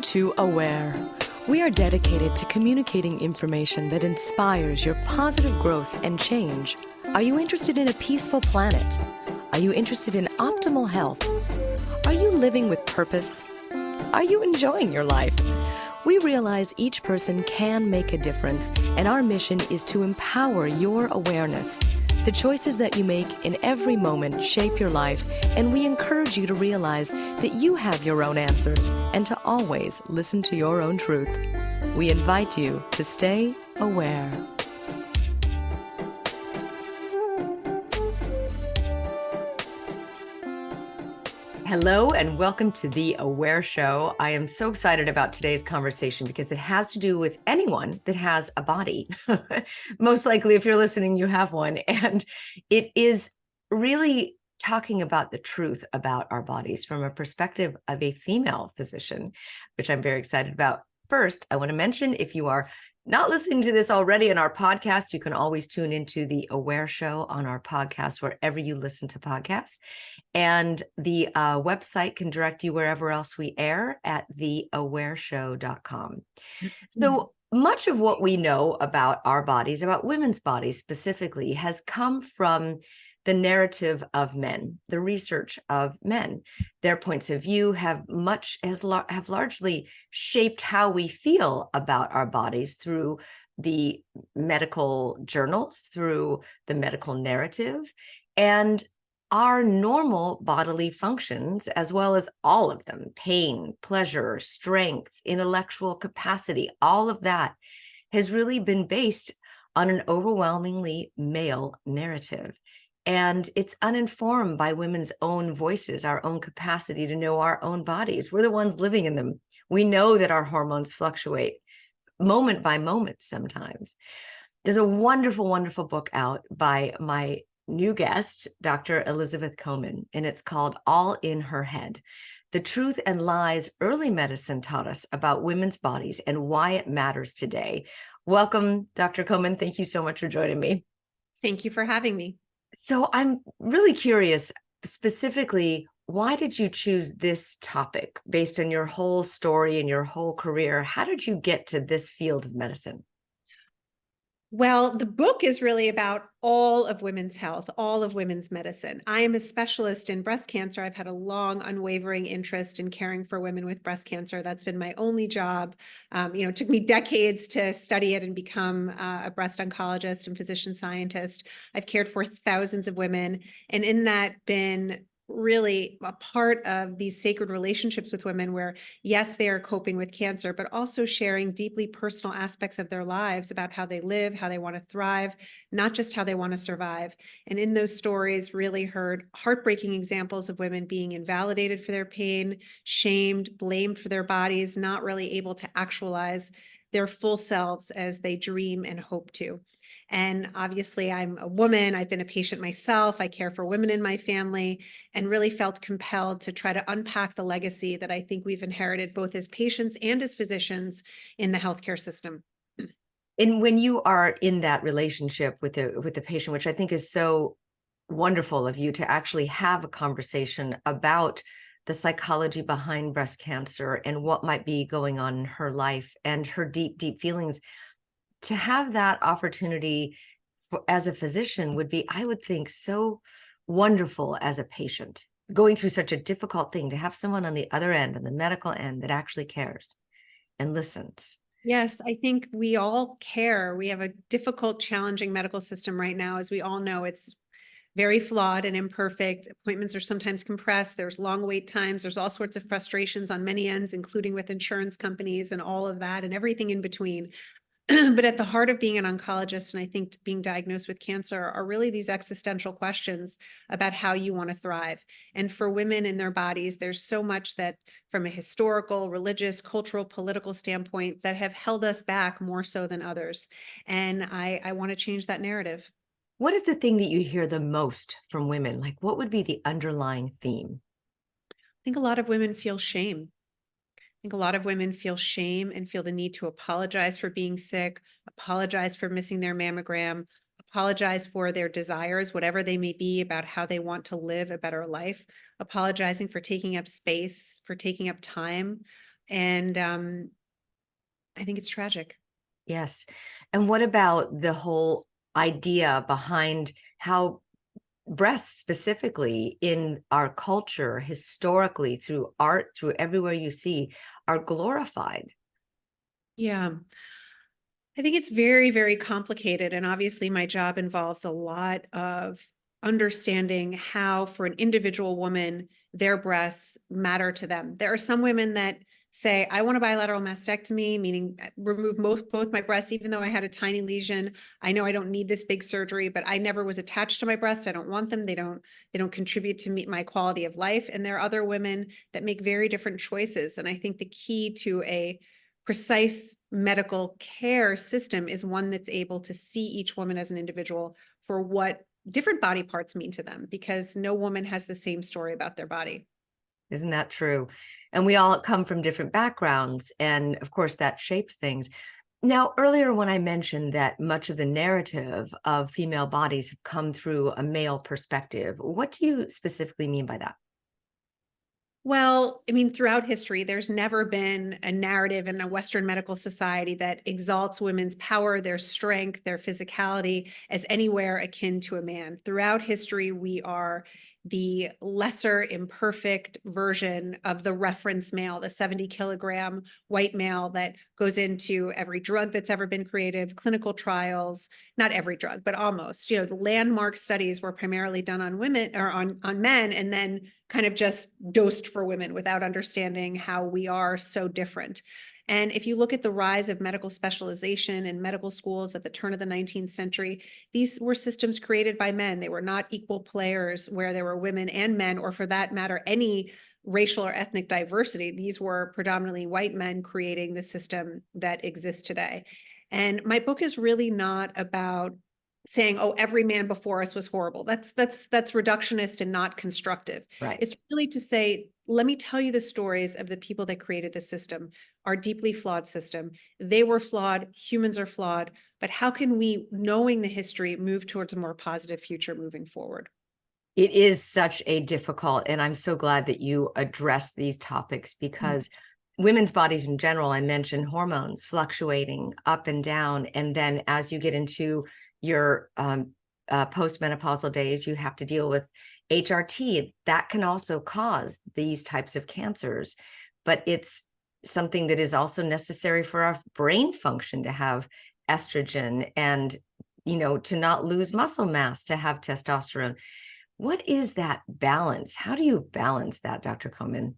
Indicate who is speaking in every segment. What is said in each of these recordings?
Speaker 1: to Aware. We are dedicated to communicating information that inspires your positive growth and change. Are you interested in a peaceful planet? Are you interested in optimal health? Are you living with purpose? Are you enjoying your life? We realize each person can make a difference, and our mission is to empower your awareness. The choices that you make in every moment shape your life, and we encourage you to realize that you have your own answers and to always listen to your own truth. We invite you to stay aware. Hello and welcome to The Aware Show. I am so excited about today's conversation because it has to do with anyone that has a body. Most likely, if you're listening, you have one. And it is really talking about the truth about our bodies from a perspective of a female physician, which I'm very excited about. First, I want to mention, if you are not listening to this already in our podcast, you can always tune into The Aware Show on our podcast, wherever you listen to podcasts. And the website can direct you wherever else we air at theawareshow.com. So much of what we know about our bodies, about women's bodies specifically, has come from the narrative of men, the research of men. Their points of view have largely shaped how we feel about our bodies through the medical journals, through the medical narrative, and our normal bodily functions, as well as all of them: pain, pleasure, strength, intellectual capacity, all of that has really been based on an overwhelmingly male narrative. And it's uninformed by women's own voices, our own capacity to know our own bodies. We're the ones living in them. We know that our hormones fluctuate moment by moment sometimes. There's a wonderful, wonderful book out by my new guest, Dr. Elizabeth Comen, and it's called All in Her Head: The Truth and Lies Early Medicine Taught Us About Women's Bodies and Why It Matters Today. Welcome, Dr. Comen. Thank you so much for joining me.
Speaker 2: Thank you for having me.
Speaker 1: So I'm really curious, specifically, why did you choose this topic based on your whole story and your whole career? How did you get to this field of medicine?
Speaker 2: Well, the book is really about all of women's health, all of women's medicine. I am a specialist in breast cancer. I've had a long, unwavering interest in caring for women with breast cancer. That's been my only job. It took me decades to study it and become a breast oncologist and physician scientist. I've cared for thousands of women, and in that been really a part of these sacred relationships with women where, yes, they are coping with cancer, but also sharing deeply personal aspects of their lives about how they live, how they want to thrive, not just how they want to survive. And in those stories, really heard heartbreaking examples of women being invalidated for their pain, shamed, blamed for their bodies, not really able to actualize their full selves as they dream and hope to. And obviously, I'm a woman. I've been a patient myself. I care for women in my family, and really felt compelled to try to unpack the legacy that I think we've inherited both as patients and as physicians in the healthcare system.
Speaker 1: And when you are in that relationship with the patient, which I think is so wonderful of you to actually have a conversation about the psychology behind breast cancer and what might be going on in her life and her deep, deep feelings, to have that opportunity as a physician would be, I would think, so wonderful as a patient going through such a difficult thing, to have someone on the other end, on the medical end, that actually cares and listens.
Speaker 2: Yes, I think we all care. We have a difficult, challenging medical system right now. As we all know, it's very flawed and imperfect. Appointments are sometimes compressed. There's long wait times. There's all sorts of frustrations on many ends, including with insurance companies and all of that and everything in between. But at the heart of being an oncologist, and I think being diagnosed with cancer, are really these existential questions about how you want to thrive. And for women in their bodies, there's so much that, from a historical, religious, cultural, political standpoint, that have held us back more so than others. And I want to change that narrative.
Speaker 1: What is the thing that you hear the most from women? Like, what would be the underlying theme?
Speaker 2: I think a lot of women feel shame. I think a lot of women feel shame and feel the need to apologize for being sick, apologize for missing their mammogram, apologize for their desires, whatever they may be, about how they want to live a better life, apologizing for taking up space, for taking up time. And I think it's tragic.
Speaker 1: Yes. And what about the whole idea behind how breasts specifically in our culture, historically, through art, through everywhere you see, are glorified?
Speaker 2: Yeah. I think it's very, very complicated. And obviously, my job involves a lot of understanding how, for an individual woman, their breasts matter to them. There are some women that say, I want a bilateral mastectomy, meaning remove both my breasts, even though I had a tiny lesion. I know I don't need this big surgery, but I never was attached to my breasts. I don't want them. They don't contribute to meet my quality of life. And there are other women that make very different choices. And I think the key to a precise medical care system is one that's able to see each woman as an individual for what different body parts mean to them, because no woman has the same story about their body.
Speaker 1: Isn't that true? And we all come from different backgrounds. And of course, that shapes things. Now, earlier when I mentioned that much of the narrative of female bodies have come through a male perspective, what do you specifically mean by that?
Speaker 2: Well, I mean, throughout history, there's never been a narrative in a Western medical society that exalts women's power, their strength, their physicality as anywhere akin to a man. Throughout history, we are the lesser, imperfect version of the reference male, the 70-kilogram white male that goes into every drug that's ever been created, clinical trials, not every drug, but almost. The landmark studies were primarily done on women or on men, and then kind of just dosed for women without understanding how we are so different. And if you look at the rise of medical specialization in medical schools at the turn of the 19th century, these were systems created by men. They were not equal players where there were women and men, or for that matter, any racial or ethnic diversity. These were predominantly white men creating the system that exists today. And my book is really not about saying, oh, every man before us was horrible. That's reductionist and not constructive.
Speaker 1: Right.
Speaker 2: It's really to say, let me tell you the stories of the people that created the system, our deeply flawed system. They were flawed, humans are flawed, but how can we, knowing the history, move towards a more positive future moving forward?
Speaker 1: It is such a difficult, and I'm so glad that you address these topics because women's bodies in general, I mentioned hormones fluctuating up and down. And then as you get into your postmenopausal days, you have to deal with HRT. That can also cause these types of cancers, but it's something that is also necessary for our brain function to have estrogen and, to not lose muscle mass, to have testosterone. What is that balance? How do you balance that, Dr. Comen?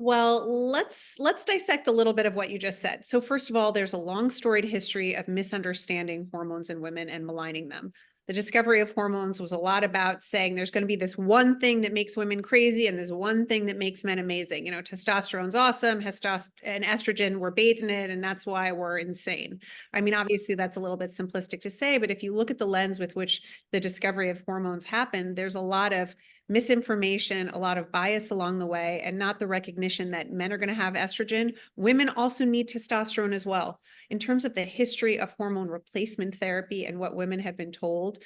Speaker 2: Well, let's dissect a little bit of what you just said. So first of all, there's a long storied history of misunderstanding hormones in women and maligning them. The discovery of hormones was a lot about saying there's going to be this one thing that makes women crazy and there's one thing that makes men amazing. Testosterone's awesome, and estrogen, we're bathed in it, and that's why we're insane. I mean, obviously that's a little bit simplistic to say, but if you look at the lens with which the discovery of hormones happened, there's a lot of misinformation, a lot of bias along the way, and not the recognition that men are going to have estrogen. Women also need testosterone as well. In terms of the history of hormone replacement therapy and what women have been told,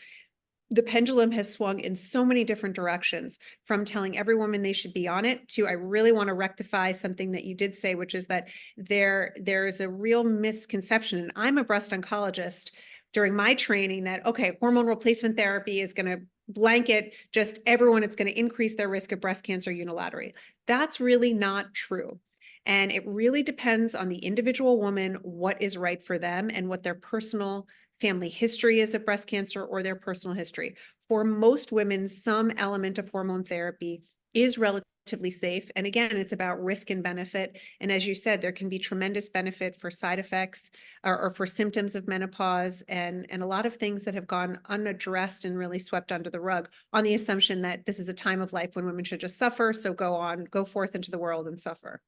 Speaker 2: the pendulum has swung in so many different directions, from telling every woman they should be on it to, I really want to rectify something that you did say, which is that there is a real misconception. And I'm a breast oncologist during my training that, okay, hormone replacement therapy is going to blanket just everyone. It's going to increase their risk of breast cancer unilaterally. That's really not true. And it really depends on the individual woman, what is right for them and what their personal family history is of breast cancer or their personal history. For most women, some element of hormone therapy is relatively safe. And again, it's about risk and benefit. And as you said, there can be tremendous benefit for side effects or for symptoms of menopause and a lot of things that have gone unaddressed and really swept under the rug on the assumption that this is a time of life when women should just suffer. So go forth into the world and suffer.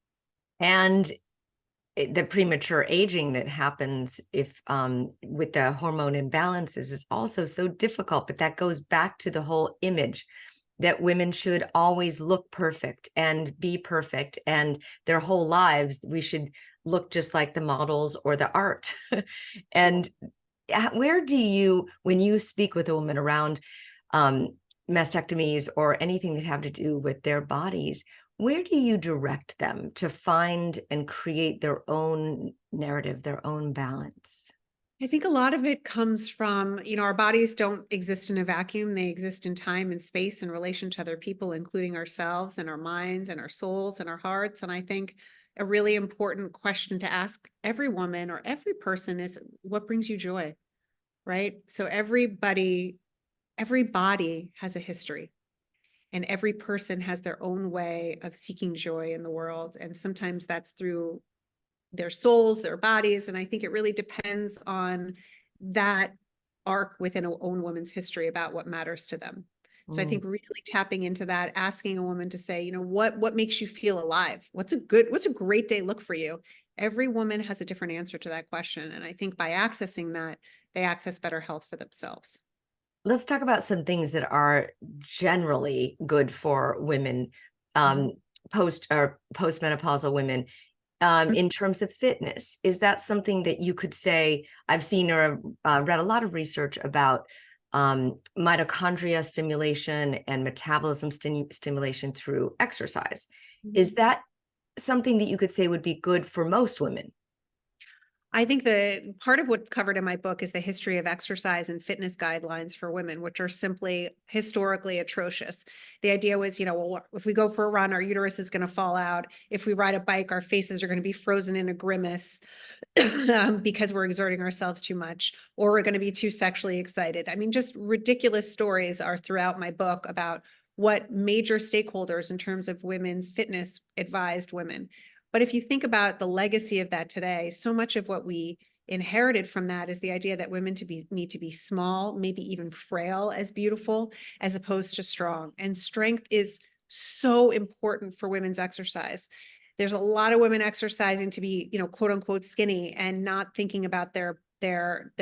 Speaker 1: And the premature aging that happens if with the hormone imbalances is also so difficult, but that goes back to the whole image that women should always look perfect and be perfect, and their whole lives we should look just like the models or the art. And where do you, when you speak with a woman around mastectomies or anything that have to do with their bodies, Where do you direct them to find and create their own narrative, their own balance?
Speaker 2: I think a lot of it comes from, our bodies don't exist in a vacuum. They exist in time and space in relation to other people, including ourselves and our minds and our souls and our hearts. And I think a really important question to ask every woman or every person is, what brings you joy? Right? So every body has a history, and every person has their own way of seeking joy in the world. And sometimes that's through their souls, their bodies. And I think it really depends on that arc within a own woman's history about what matters to them. So I
Speaker 1: Mm.
Speaker 2: think really tapping into that, asking a woman to say, what makes you feel alive? What's a great day look for you? Every woman has a different answer to that question. And I think by accessing that, they access better health for themselves.
Speaker 1: Let's talk about some things that are generally good for women,
Speaker 2: Mhm.
Speaker 1: um, postmenopausal women, in terms of fitness. Is that something that you could say? I've seen or read a lot of research about mitochondria stimulation and metabolism stimulation through exercise. Is
Speaker 2: Mhm.
Speaker 1: that something that you could say would be good for most women?
Speaker 2: I think that part of what's covered in my book is the history of exercise and fitness guidelines for women, which are simply historically atrocious. The idea was, well, if we go for a run, our uterus is going to fall out. If we ride a bike, our faces are going to be frozen in a grimace because we're exerting ourselves too much, or we're going to be too sexually excited. I mean, just ridiculous stories are throughout my book about what major stakeholders in terms of women's fitness advised women. But if you think about the legacy of that today, so much of what we inherited from that is the idea that women need to be small, maybe even frail as beautiful, as opposed to strong. And strength is so important for women's exercise. There's a lot of women exercising to be, quote unquote skinny and not thinking about their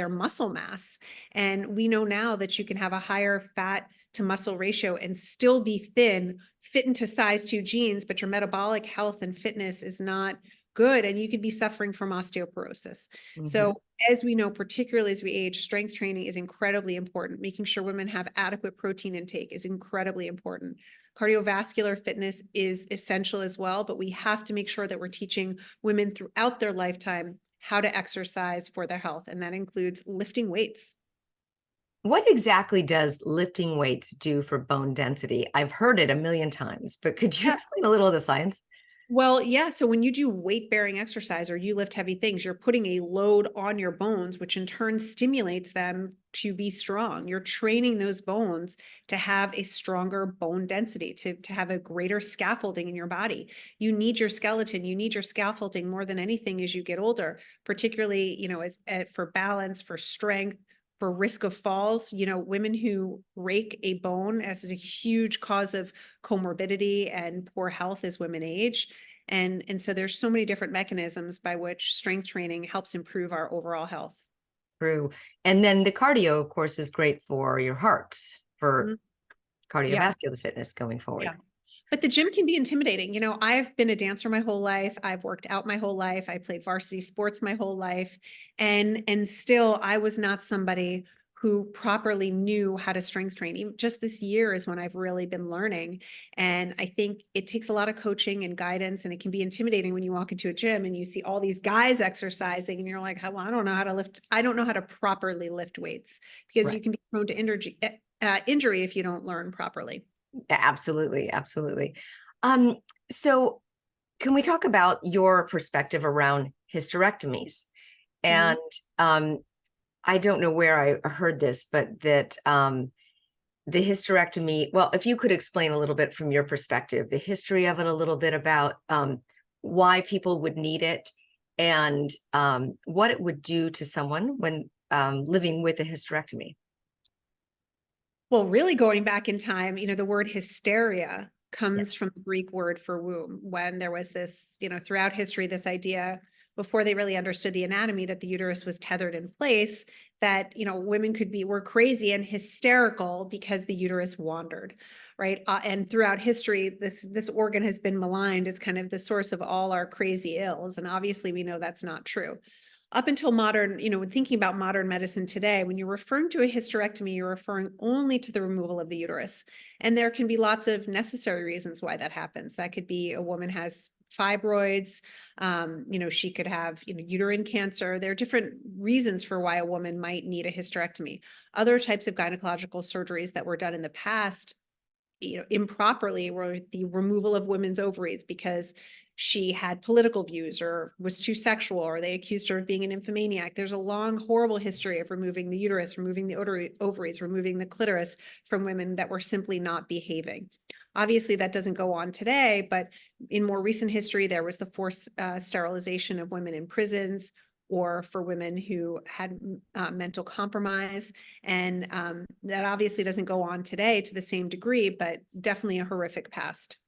Speaker 2: muscle mass. And we know now that you can have a higher fat to muscle ratio and still be thin, fit into size 2 jeans, but your metabolic health and fitness is not good, and you could be suffering from osteoporosis.
Speaker 1: Mhm.
Speaker 2: So as we know, particularly as we age, strength training is incredibly important. Making sure women have adequate protein intake is incredibly important. Cardiovascular fitness is essential as well, but we have to make sure that we're teaching women throughout their lifetime how to exercise for their health, and that includes lifting weights.
Speaker 1: What exactly does lifting weights do for bone density? I've heard it a million times, but could you explain a little of the science?
Speaker 2: Well, yeah. So when you do weight bearing exercise or you lift heavy things, you're putting a load on your bones, which in turn stimulates them to be strong. You're training those bones to have a stronger bone density, to have a greater scaffolding in your body. You need your skeleton, you need your scaffolding more than anything as you get older, particularly, as for balance, for strength, for risk of falls. Women who rake a bone, as a huge cause of comorbidity and poor health as women age. And so there's so many different mechanisms by which strength training helps improve our overall health.
Speaker 1: True. And then the cardio, of course, is great for your heart, for
Speaker 2: Mhm. Yeah.
Speaker 1: cardiovascular fitness going forward.
Speaker 2: Yeah. But the gym can be intimidating. I've been a dancer my whole life. I've worked out my whole life. I played varsity sports my whole life. And still I was not somebody who properly knew how to strength train. Even just this year is when I've really been learning. And I think it takes a lot of coaching and guidance, and it can be intimidating when you walk into a gym and you see all these guys exercising and you're like, well, I don't know how to lift. I don't know how to properly lift weights, because
Speaker 1: Right.
Speaker 2: you can be prone to injury if you don't learn properly.
Speaker 1: Absolutely. Absolutely. Um, so can we talk about your perspective around hysterectomies?
Speaker 2: Mhm.
Speaker 1: And um, I don't know where I heard this, but that the hysterectomy, well, if you could explain a little bit from your perspective, the history of it, a little bit about why people would need it, and what it would do to someone when living with a hysterectomy.
Speaker 2: Well, really going back in time, the word hysteria comes
Speaker 1: Yes.
Speaker 2: from the Greek word for womb, when there was this, throughout history, this idea before they really understood the anatomy that the uterus was tethered in place, that, women were crazy and hysterical because the uterus wandered, right? And throughout history, this organ has been maligned as kind of the source of all our crazy ills. And obviously we know that's not true. up until modern, when thinking about modern medicine today, when you're referring to a hysterectomy, you're referring only to the removal of the uterus. And there can be lots of necessary reasons why that happens. That could be a woman has fibroids, she could have, uterine cancer. There are different reasons for why a woman might need a hysterectomy. Other types of gynecological surgeries that were done in the past, improperly, were the removal of women's ovaries because she had political views or was too sexual, or they accused her of being an nymphomaniac. There's a long, horrible history of removing the uterus, removing the ovaries, removing the clitoris from women that were simply not behaving. Obviously, that doesn't go on today, but in more recent history, there was the forced sterilization of women in prisons, or for women who had mental compromise. And that obviously doesn't go on today to the same degree, but definitely a horrific past.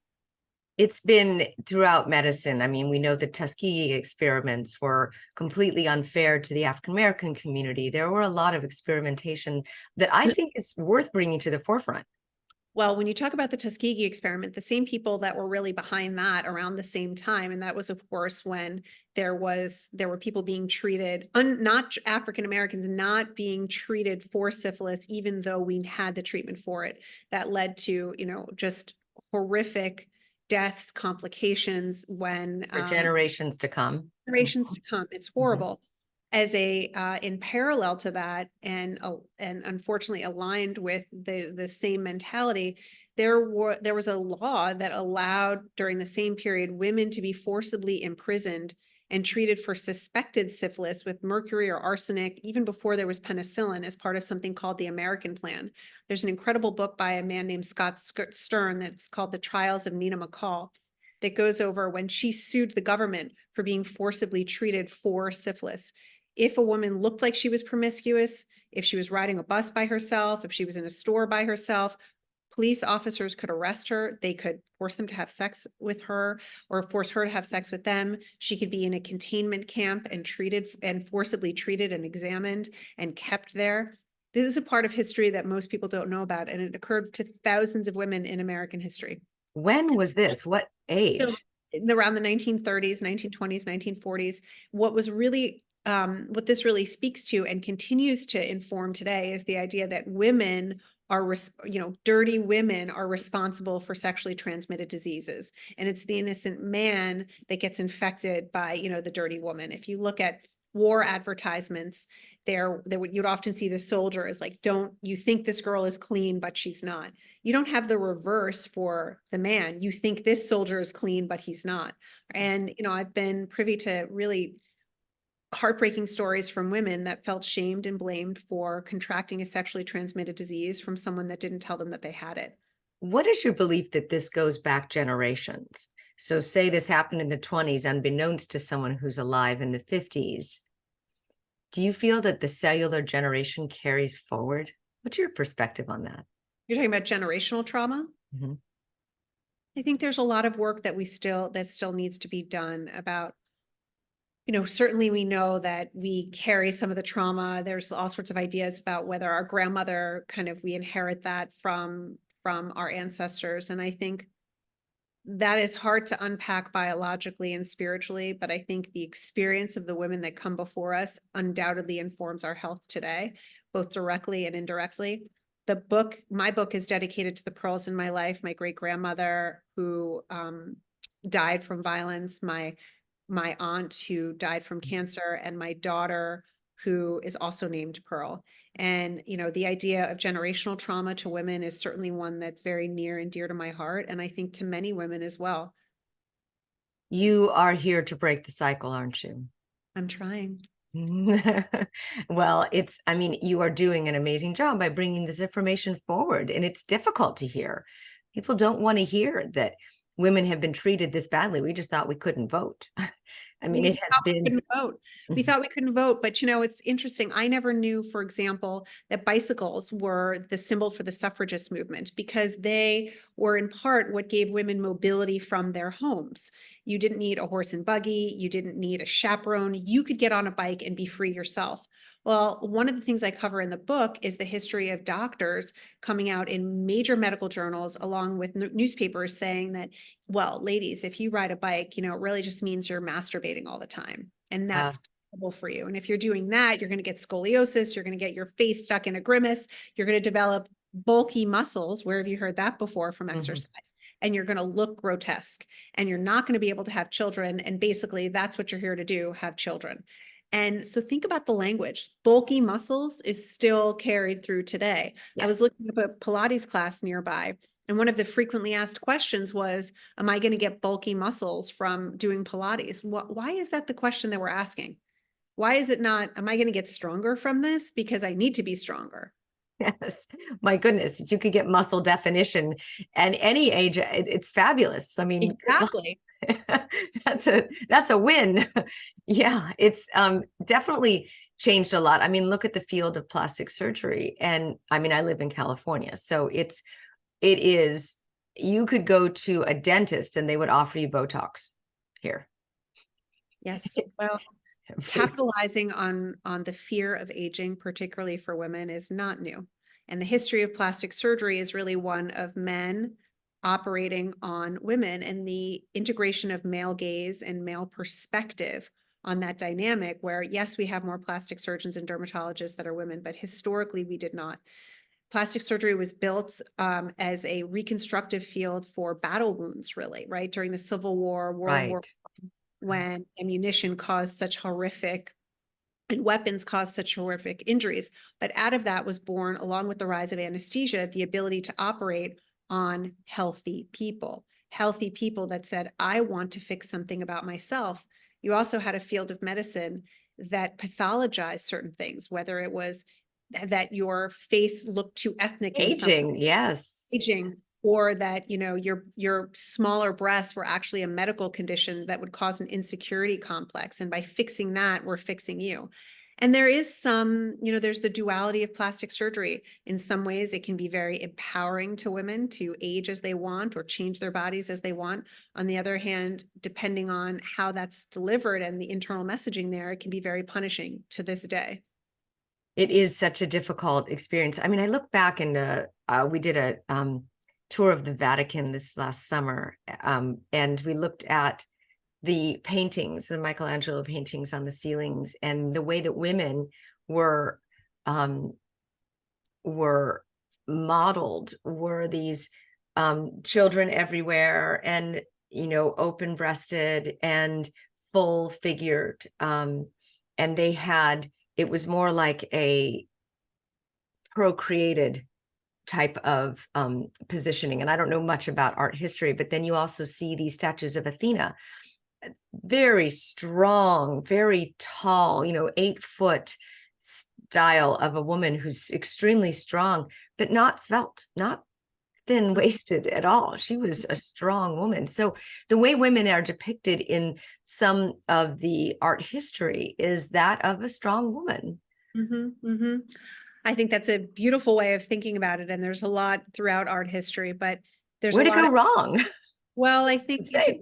Speaker 1: It's been throughout medicine. I mean, we know the Tuskegee experiments were completely unfair to the African American community. There were a lot of experimentation that I think is worth bringing to the forefront.
Speaker 2: Well, when you talk about the Tuskegee experiment, the same people that were really behind that around the same time, and that was, of course, when there were people being treated, not African Americans, not being treated for syphilis, even though we had the treatment for it. That led to, just horrific deaths, complications when
Speaker 1: For generations to come.
Speaker 2: generations to come. It's
Speaker 1: Mhm.
Speaker 2: horrible. As in parallel to that, and unfortunately aligned with the same mentality, there was a law that allowed, during the same period, women to be forcibly imprisoned and treated for suspected syphilis with mercury or arsenic, even before there was penicillin, as part of something called the American Plan. There's an incredible book by a man named Scott Stern that's called The Trials of Nina McCall, that goes over when she sued the government for being forcibly treated for syphilis. If a woman looked like she was promiscuous, if she was riding a bus by herself, if she was in a store by herself, police officers could arrest her. They could force them to have sex with her, or force her to have sex with them. She could be in a containment camp and treated, and forcibly treated and examined and kept there. This is a part of history that most people don't know about, and it occurred to thousands of women in American history.
Speaker 1: When was this? What
Speaker 2: So
Speaker 1: age?
Speaker 2: around the 1930s, 1920s, 1940s, what this really speaks to and continues to inform today is the idea that women are, dirty women are responsible for sexually transmitted diseases. And it's the innocent man that gets infected by, the dirty woman. If you look at war advertisements, you'd often see the soldier is like, don't you think this girl is clean, but she's not. You don't have the reverse for the man. You think this soldier is clean, but he's not. And, I've been privy to really heartbreaking stories from women that felt shamed and blamed for contracting a sexually transmitted disease from someone that didn't tell them that they had it.
Speaker 1: What is your belief that this goes back generations? So say this happened in the 20s, unbeknownst to someone who's alive in the 50s. Do you feel that the cellular generation carries forward? What's your perspective on that?
Speaker 2: You're talking about generational trauma?
Speaker 1: Mm-hmm.
Speaker 2: I think there's a lot of work that still needs to be done about, certainly we know that we carry some of the trauma. There's all sorts of ideas about whether our grandmother we inherit that from our ancestors. And I think that is hard to unpack biologically and spiritually, but I think the experience of the women that come before us undoubtedly informs our health today, both directly and indirectly. My book is dedicated to the pearls in my life. My great grandmother who died from violence, my aunt who died from cancer, and my daughter who is also named Pearl. And, the idea of generational trauma to women is certainly one that's very near and dear to my heart. And I think to many women as well.
Speaker 1: You are here to break the cycle, aren't you?
Speaker 2: I'm trying.
Speaker 1: Well, you are doing an amazing job by bringing this information forward, and it's difficult to hear. People don't want to hear that women have been treated this badly. We just thought we couldn't vote.
Speaker 2: We
Speaker 1: It has
Speaker 2: thought we
Speaker 1: been.
Speaker 2: couldn't vote. We thought we couldn't vote, but it's interesting. I never knew, for example, that bicycles were the symbol for the suffragist movement, because they were in part what gave women mobility from their homes. You didn't need a horse and buggy. You didn't need a chaperone. You could get on a bike and be free yourself. Well, one of the things I cover in the book is the history of doctors coming out in major medical journals, along with newspapers, saying that, well, ladies, if you ride a bike, it really just means you're masturbating all the time. And that's for you. And if you're doing that, you're going to get scoliosis, you're going to get your face stuck in a grimace, you're going to develop bulky muscles. Where have you heard that before from exercise? And you're going to look grotesque, and you're not going to be able to have children. And basically, that's what you're here to do, have children. And so think about the language. Bulky muscles is still carried through today. I was
Speaker 1: Yes.
Speaker 2: looking up a Pilates class nearby, and one of the frequently asked questions was, am I going to get bulky muscles from doing Pilates? Why is that the question that we're asking? Why is it not, am I going to get stronger from this? Because I need to be stronger.
Speaker 1: Yes. My goodness, if you could get muscle definition at any age, it's fabulous. I mean,
Speaker 2: Exactly.
Speaker 1: that's a win. Yeah, it's definitely changed a lot. I mean, look at the field of plastic surgery. And I mean, I live in California, so it is, you could go to a dentist and they would offer you Botox here.
Speaker 2: Yes. Well, capitalizing on the fear of aging, particularly for women, is not new. And the history of plastic surgery is really one of men operating on women, and the integration of male gaze and male perspective on that dynamic, where yes, we have more plastic surgeons and dermatologists that are women, but historically we did not. Plastic surgery was built as a reconstructive field for battle wounds, really, right? During the Civil War, World War,
Speaker 1: Right.
Speaker 2: when ammunition caused such horrific and weapons caused such horrific injuries. But out of that was born, along with the rise of anesthesia, the ability to operate on healthy people that said, I want to fix something about myself. You also had a field of medicine that pathologized certain things, whether it was that your face looked too ethnic in some
Speaker 1: Aging, yes.
Speaker 2: aging, or that, you know, your smaller breasts were actually a medical condition that would cause an insecurity complex. And by fixing that, we're fixing you. And there is some, you know, there's the duality of plastic surgery. In some ways, it can be very empowering to women to age as they want or change their bodies as they want. On the other hand, depending on how that's delivered and the internal messaging there, it can be very punishing to this day.
Speaker 1: It is such a difficult experience. I mean, I look back and we did a tour of the Vatican this last summer, and we looked at the paintings, the Michelangelo paintings on the ceilings, and the way that women were um, were modeled were these children everywhere, and you know, open breasted and full figured, and they had, it was more like a procreated type of positioning. And I don't know much about art history, but then you also see these statues of Athena, very strong, very tall, you know, 8 foot style of a woman who's extremely strong, but not svelte, not thin waisted at all. She was a strong woman. So the way women are depicted in some of the art history is that of a strong woman.
Speaker 2: I think that's a beautiful way of thinking about it. And there's a lot throughout art history, but there's a
Speaker 1: Where to
Speaker 2: lot
Speaker 1: go
Speaker 2: of,
Speaker 1: wrong?
Speaker 2: well, I think
Speaker 1: Say.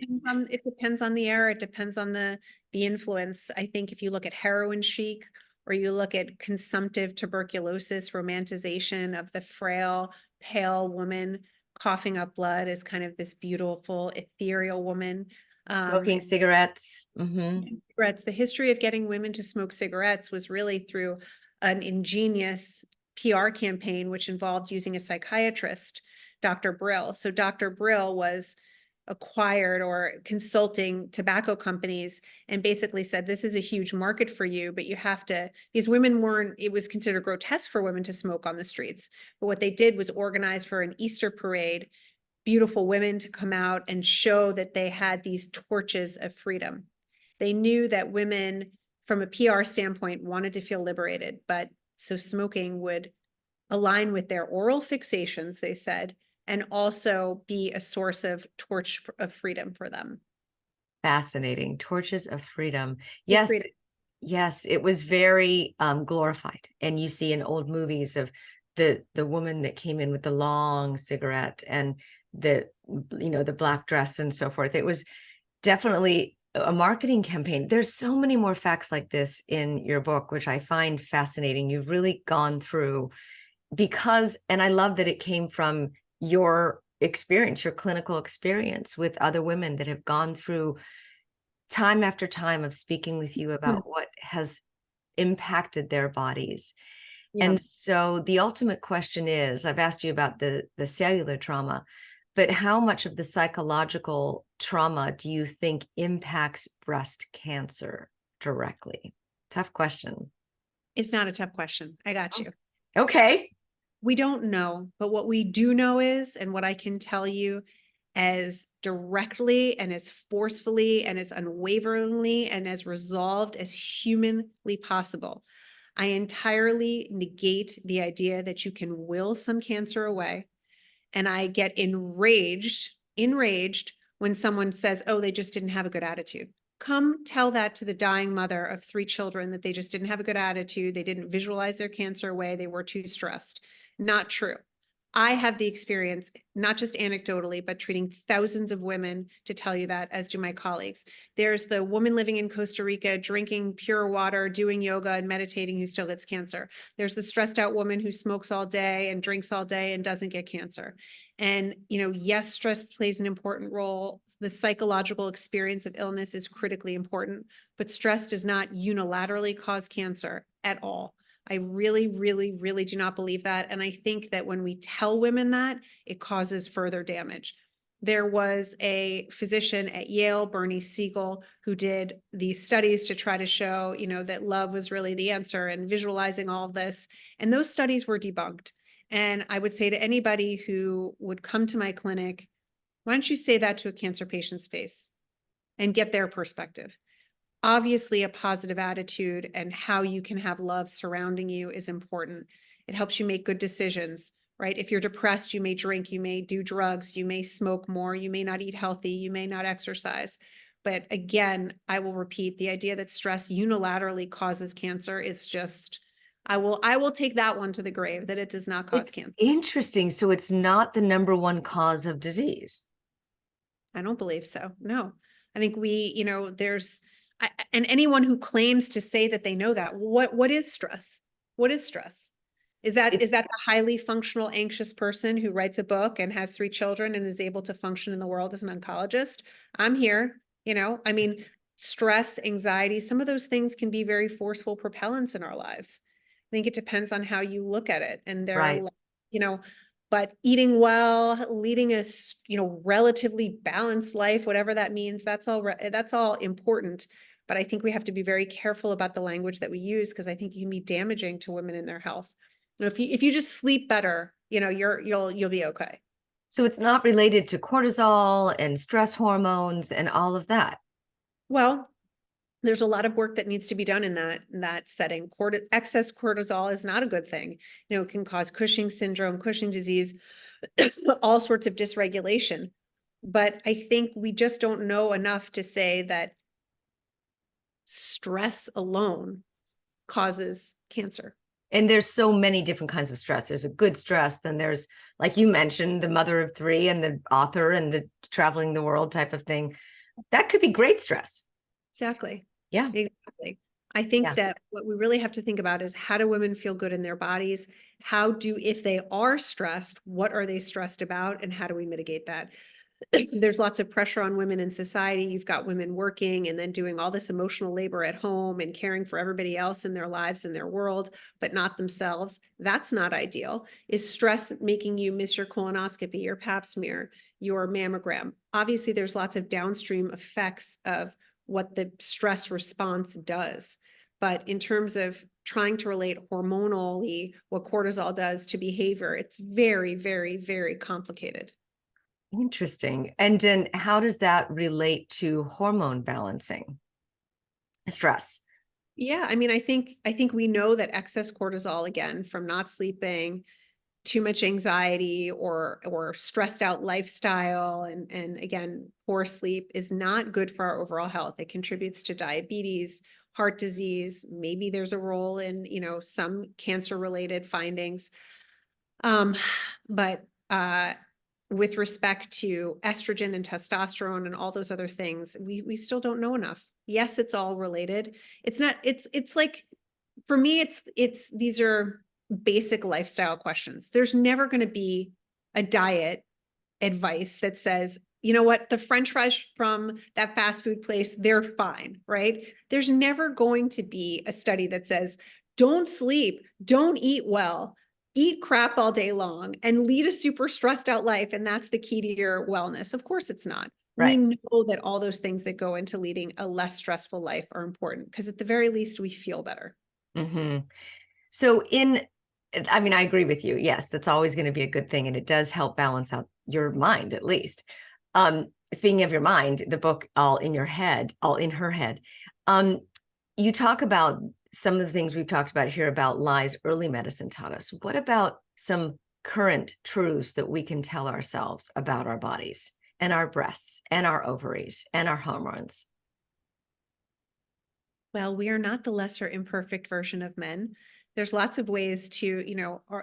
Speaker 2: it depends on the era. It depends on the influence. I think if you look at heroin chic, or you look at consumptive tuberculosis, romanticization of the frail, pale woman coughing up blood as kind of this beautiful, ethereal woman.
Speaker 1: Smoking cigarettes.
Speaker 2: Cigarettes. The history of getting women to smoke cigarettes was really through an ingenious PR campaign, which involved using a psychiatrist, Dr. Brill. So Dr. Brill was acquired or consulting tobacco companies and basically said, this is a huge market for you, but you have to, because women weren't, it was considered grotesque for women to smoke on the streets. But what they did was organize for an Easter parade, beautiful women to come out and show that they had these torches of freedom. They knew that women, from a PR standpoint, wanted to feel liberated, but so smoking would align with their oral fixations, they said, and also be a source of torch of freedom for them.
Speaker 1: Fascinating. Torches of freedom. Yes.
Speaker 2: Freedom.
Speaker 1: Yes, it was very glorified. And you see in old movies of the woman that came in with the long cigarette and the, you know, the black dress and so forth. It was definitely a marketing campaign. There's so many more facts like this in your book, which I find fascinating. You've really gone through, because, and I love that it came from your experience, your clinical experience with other women that have gone through time after time of speaking with you
Speaker 2: Mm.
Speaker 1: about what has impacted their bodies.
Speaker 2: Yeah.
Speaker 1: And so the ultimate question is, I've asked you about the cellular trauma, but how much of the psychological trauma do you think impacts breast cancer directly? Tough question.
Speaker 2: It's not a tough question. I got
Speaker 1: Oh,
Speaker 2: you.
Speaker 1: okay.
Speaker 2: We don't know, but what we do know is, and what I can tell you as directly and as forcefully and as unwaveringly and as resolved as humanly possible, I entirely negate the idea that you can will some cancer away. And I get enraged when someone says, oh, they just didn't have a good attitude. Come tell that to the dying mother of 3 children that they just didn't have a good attitude. They didn't visualize their cancer away. They were too stressed. Not true. I have the experience, not just anecdotally, but treating thousands of women to tell you that, as do my colleagues. There's the woman living in Costa Rica, drinking pure water, doing yoga and meditating, who still gets cancer. There's the stressed out woman who smokes all day and drinks all day and doesn't get cancer. And, yes, stress plays an important role. The psychological experience of illness is critically important, but stress does not unilaterally cause cancer at all. I really, really, really do not believe that. And I think that when we tell women that, it causes further damage. There was a physician at Yale, Bernie Siegel, who did these studies to try to show, that love was really the answer and visualizing all of this. And those studies were debunked. And I would say to anybody who would come to my clinic, why don't you say that to a cancer patient's face and get their perspective? Obviously, a positive attitude and how you can have love surrounding you is important. It helps you make good decisions, right? If you're depressed, you may drink, you may do drugs, you may smoke more, you may not eat healthy, you may not exercise. But again, I will repeat, the idea that stress unilaterally causes cancer is just, I will take that one to the grave, that it does not cause
Speaker 1: It's
Speaker 2: cancer.
Speaker 1: interesting. So it's not the number one cause of disease.
Speaker 2: I don't believe so. No, I think and anyone who claims to say that they know that, what is stress? What is stress? Is that
Speaker 1: It's
Speaker 2: the highly functional, anxious person who writes a book and has 3 children and is able to function in the world as an oncologist? I'm here, I mean, stress, anxiety, some of those things can be very forceful propellants in our lives. I think it depends on how you look at it. And
Speaker 1: right.
Speaker 2: you know, but eating well, leading a, relatively balanced life, whatever that means, that's all important. But I think we have to be very careful about the language that we use, because I think it can be damaging to women in their health. If you just sleep better, you'll be okay.
Speaker 1: So it's not related to cortisol and stress hormones and all of that.
Speaker 2: Well, there's a lot of work that needs to be done in that setting. Excess cortisol is not a good thing. It can cause Cushing syndrome, Cushing disease, all sorts of dysregulation. But I think we just don't know enough to say that stress alone causes cancer.
Speaker 1: And there's so many different kinds of stress. There's a good stress, then there's, like you mentioned, the mother of 3 and the author and the traveling the world type of thing. That could be great stress.
Speaker 2: Exactly.
Speaker 1: Yeah.
Speaker 2: Exactly. I think
Speaker 1: Yeah.
Speaker 2: that what we really have to think about is, how do women feel good in their bodies? If they are stressed, what are they stressed about? And how do we mitigate that? There's lots of pressure on women in society. You've got women working and then doing all this emotional labor at home and caring for everybody else in their lives and their world, but not themselves. That's not ideal. Is stress making you miss your colonoscopy, your pap smear, your mammogram? Obviously, there's lots of downstream effects of what the stress response does. But in terms of trying to relate hormonally what cortisol does to behavior, it's very, very, very complicated.
Speaker 1: Interesting. And then how does that relate to hormone balancing? Stress.
Speaker 2: Yeah, I mean, I think we know that excess cortisol, again, from not sleeping, too much anxiety, or stressed out lifestyle, and again, poor sleep, is not good for our overall health. It contributes to diabetes, heart disease. Maybe there's a role in, some cancer related findings. Um, but with respect to estrogen and testosterone and all those other things, we still don't know enough. Yes, it's all related. It's not, it's like, for me, these are basic lifestyle questions. There's never going to be a diet advice that says, you know what, the French fries from that fast food place, they're fine, right? There's never going to be a study that says, don't sleep, don't eat well, eat crap all day long, and lead a super stressed out life. And that's the key to your wellness. Of course, it's not. We
Speaker 1: Right.
Speaker 2: know that all those things that go into leading a less stressful life are important because at the very least, we feel better.
Speaker 1: Hmm. So I mean, I agree with you. Yes, that's always going to be a good thing. And it does help balance out your mind, at least. Speaking of your mind, the book, All in Your Head, All in Her Head, um, you talk about some of the things we've talked about here about lies early medicine taught us. What about some current truths that we can tell ourselves about our bodies and our breasts and our ovaries and our hormones?
Speaker 2: Well, we are not the lesser imperfect version of men. There's lots of ways to,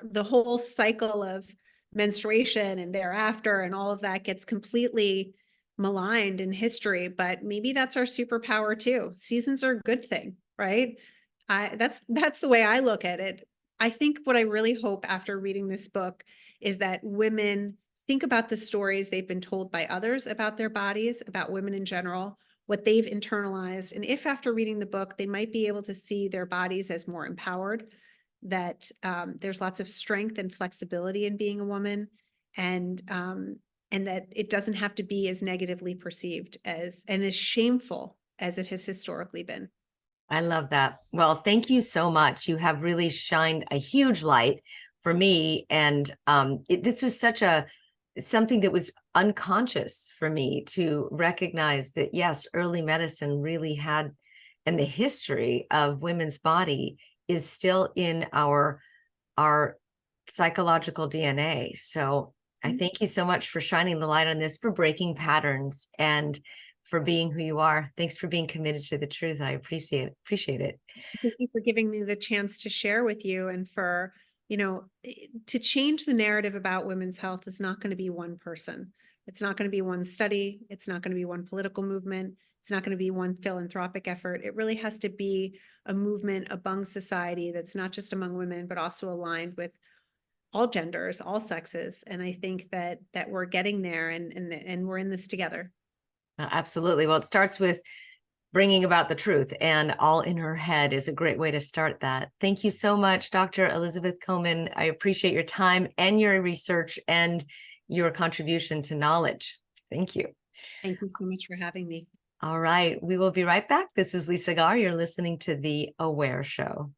Speaker 2: the whole cycle of menstruation and thereafter and all of that gets completely maligned in history, but maybe that's our superpower too. Seasons are a good thing, right? That's the way I look at it. I think what I really hope after reading this book is that women think about the stories they've been told by others about their bodies, about women in general, what they've internalized. And if after reading the book, they might be able to see their bodies as more empowered, that there's lots of strength and flexibility in being a woman, and that it doesn't have to be as negatively perceived and as shameful as it has historically been.
Speaker 1: I love that. Well, thank you so much. You have really shined a huge light for me. And this was something that was unconscious for me to recognize that, yes, early medicine really had, and the history of women's body is still in our psychological DNA. So I thank you so much for shining the light on this, for breaking patterns, and for being who you are. Thanks for being committed to the truth. I appreciate it.
Speaker 2: Thank you for giving me the chance to share with you, and for, to change the narrative about women's health is not going to be one person. It's not going to be one study. It's not going to be one political movement. It's not going to be one philanthropic effort. It really has to be a movement among society that's not just among women, but also aligned with all genders, all sexes. And I think that we're getting there, and we're in this together.
Speaker 1: Absolutely. Well, it starts with bringing about the truth, and All in Her Head is a great way to start that. Thank you so much, Dr. Elizabeth Comen. I appreciate your time and your research and your contribution to knowledge. Thank you.
Speaker 2: Thank you so much for having me.
Speaker 1: All right. We will be right back. This is Lisa Garr. You're listening to The Aware Show.